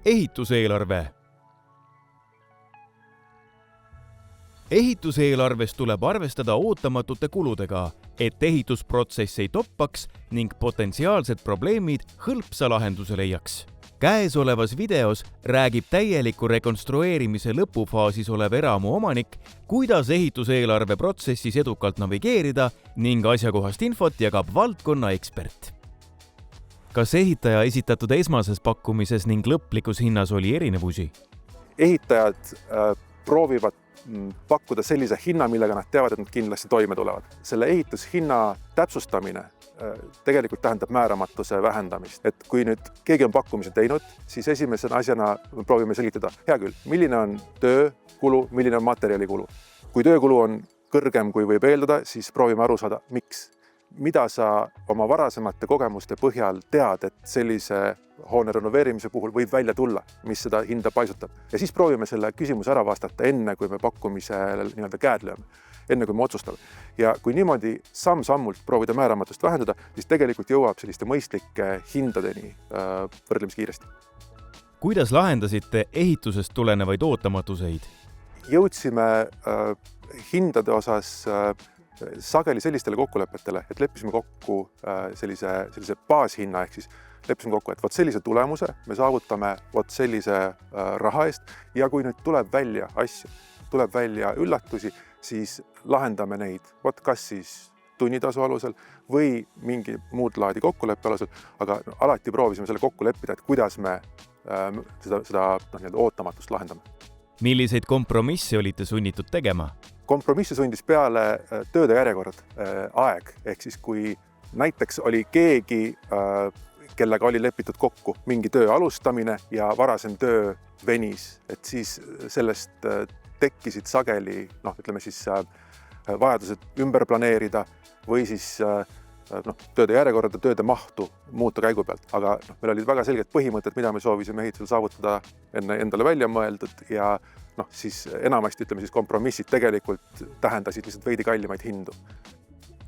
Ehituseelarve. Ehituseelarves tuleb arvestada ootamatute kuludega, et ehitusprotsess ei toppaks ning potentsiaalsed probleemid hõlpsa lahenduse leiaks. Käesolevas videos räägib täieliku rekonstrueerimise lõpufaasis olev eramu omanik, kuidas ehituseelarve protsessis edukalt navigeerida ning asjakohast infot jagab valdkonna ekspert. Kas ehitaja esitatud esmases pakkumises ning lõplikus hinnas oli erinevusi? Ehitajad proovivad pakkuda sellise hinna, millega nad teavad, et nad kindlasti toime tulevad. Selle ehitushinna täpsustamine tegelikult tähendab määramatuse vähendamist. Et kui nüüd keegi on pakkumise teinud, siis esimese asjana proovime selgitada, hea küll, milline on töökulu, milline on materjalikulu. Kui töökulu on kõrgem, kui võib eeldada, siis proovime aru saada, miks. Mida sa oma varasemate kogemuste põhjal tead, et sellise hoone renoveerimise puhul võib välja tulla, mis seda hinda paisutab. Ja siis proovime selle küsimuse ära vastata enne, kui me pakkumisel käed lööme, enne kui me otsustame. Ja kui niimoodi samm-sammult proovida määramatust vähendada, siis tegelikult jõuab selliste mõistlike hindadeni võrdlemisi kiiresti. Kuidas lahendasite ehitusest tulenevaid ootamatuseid? Jõudsime hindade osas sageli sellistele kokkulepetele, et leppisime kokku sellise baashinna, ehk siis leppisime kokku, et sellise tulemuse me saavutame sellise raha eest ja kui nüüd tuleb välja asju, tuleb välja üllatusi, siis lahendame neid, kas siis tunnitasu alusel või mingi muud laadi kokkuleppe alusel, aga alati proovisime selle kokku leppida, et kuidas me seda ootamatust lahendame. Milliseid kompromisse olite sunnitud tegema? Kompromisse sundis peale tööde järjekord aeg, ehk siis kui näiteks oli keegi, kellega oli lepitud kokku mingi töö alustamine ja varasem töö venis, et siis sellest tekkisid sageli, vajadused ümber planeerida või siis tööde järjekorda, tööde mahtu muuta käigu pealt. Aga meil olid väga selged põhimõtted, mida me soovisime ehitusel saavutada endale välja mõeldud ja siis enamasti kompromissid tegelikult tähendasid lihtsalt veidi kallimaid hindu.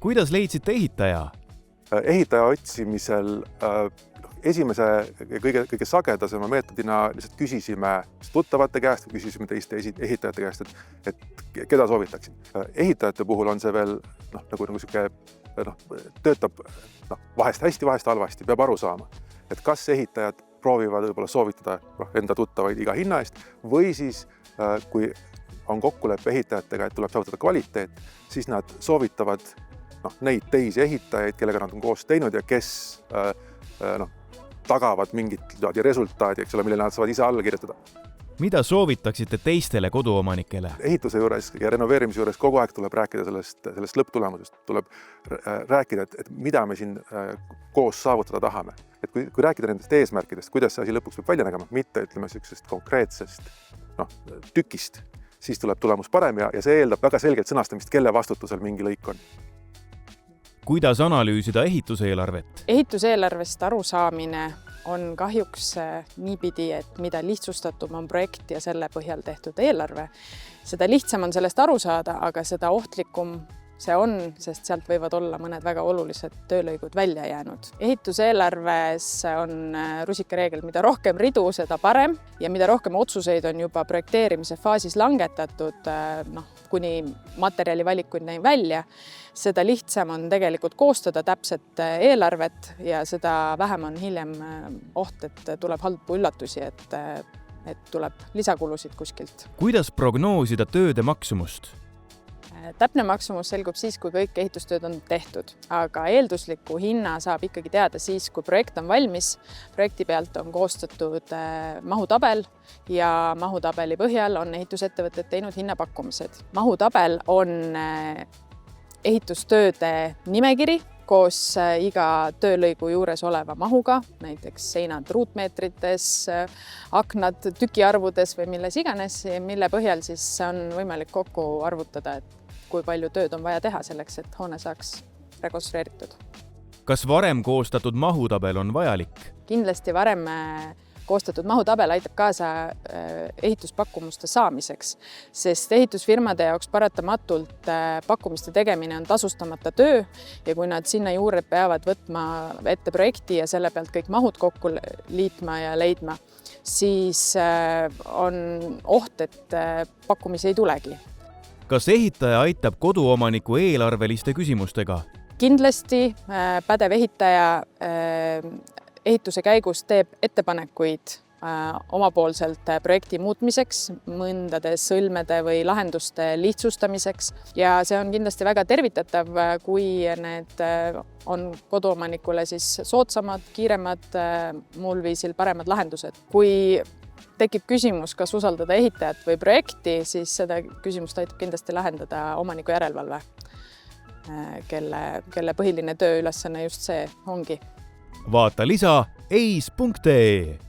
Kuidas leidsite ehitaja? Ehitaja otsimisel esimese kõige sagedasema meetodina lihtsalt küsisime tuttavate käest, küsisime teiste ehitajate käest, et keda soovitaksin. Ehitajate puhul on see veel töötab vahest hästi, vahest halvasti, peab aru saama, et kas ehitajad proovivad võib-olla soovitada enda tuttavaid iga hinna eest või siis kui on kokkuleppe ehitajatega, et tuleb saavutada kvaliteet, siis nad soovitavad neid teisi ehitajaid, kellega nad on koos teinud ja kes tagavad mingit resultaadi, mille nad saavad ise alla kirjutada. Mida soovitaksite teistele koduomanikele? Ehituse juures ja renoveerimise juures kogu aeg tuleb rääkida sellest lõpptulemusest. Tuleb rääkida, et mida me siin koos saavutada tahame. Et kui rääkida nendest eesmärkidest, kuidas see asi lõpuks peab välja nägema, mitte sellisest konkreetsest tükist, siis tuleb tulemus parem ja see eeldab väga selgelt sõnastamist, kelle vastutusel mingi lõik on. Kuidas analüüsida ehituseelarvet? Ehituseelarvest arusaamine on kahjuks niipidi, et mida lihtsustatum on projekt ja selle põhjal tehtud eelarve, seda lihtsam on sellest aru saada, aga seda ohtlikum see on, sest sealt võivad olla mõned väga olulised töölõigud välja jäänud. Ehituseelarves on rusikareegel, mida rohkem ridu, seda parem ja mida rohkem otsuseid on juba projekteerimise faasis langetatud, kuni materjali valikuid välja, seda lihtsam on tegelikult koostada täpset eelarvet ja seda vähem on hiljem oht, et tuleb halbu üllatusi, et tuleb lisakulusid kuskilt. Kuidas prognoosida tööde maksumust? Täpne maksumus selgub siis, kui kõik ehitustööd on tehtud, aga eeldusliku hinna saab ikkagi teada siis, kui projekt on valmis. Projekti pealt on koostatud mahutabel ja mahutabeli põhjal on ehitusettevõtted teinud hinnapakkumised. Mahutabel on ehitustööde nimekiri koos iga töölõigu juures oleva mahuga, näiteks seinad ruutmeetrites, aknad tükiarvudes või milles iganes, mille põhjal siis on võimalik kokku arvutada, et kui palju tööd on vaja teha selleks, et hoone saaks rekonstrueeritud. Kas varem koostatud mahutabel on vajalik? Kindlasti varem koostatud mahutabel aitab kaasa ehituspakkumiste saamiseks, sest ehitusfirmade jaoks paratamatult pakkumiste tegemine on tasustamata töö ja kui nad sinna juurde peavad võtma ette projekti ja selle pealt kõik mahud kokku liitma ja leidma, siis on oht, et pakkumisi ei tulegi. Kas ehitaja aitab koduomaniku eelarveliste küsimustega? Kindlasti pädev ehitaja ehituse käigus teeb ettepanekuid omapoolselt projekti muutmiseks, mõndade sõlmede või lahenduste lihtsustamiseks ja see on kindlasti väga tervitatav, kui need on koduomanikule siis soodsamad, kiiremad, muul viisil paremad lahendused. Kui tekib küsimus, kas usaldada ehitajat või projekti, siis seda küsimust aitab kindlasti lahendada omaniku järelevalve, kelle põhiline tööülesanne just see ongi. Vaata lisa eis.ee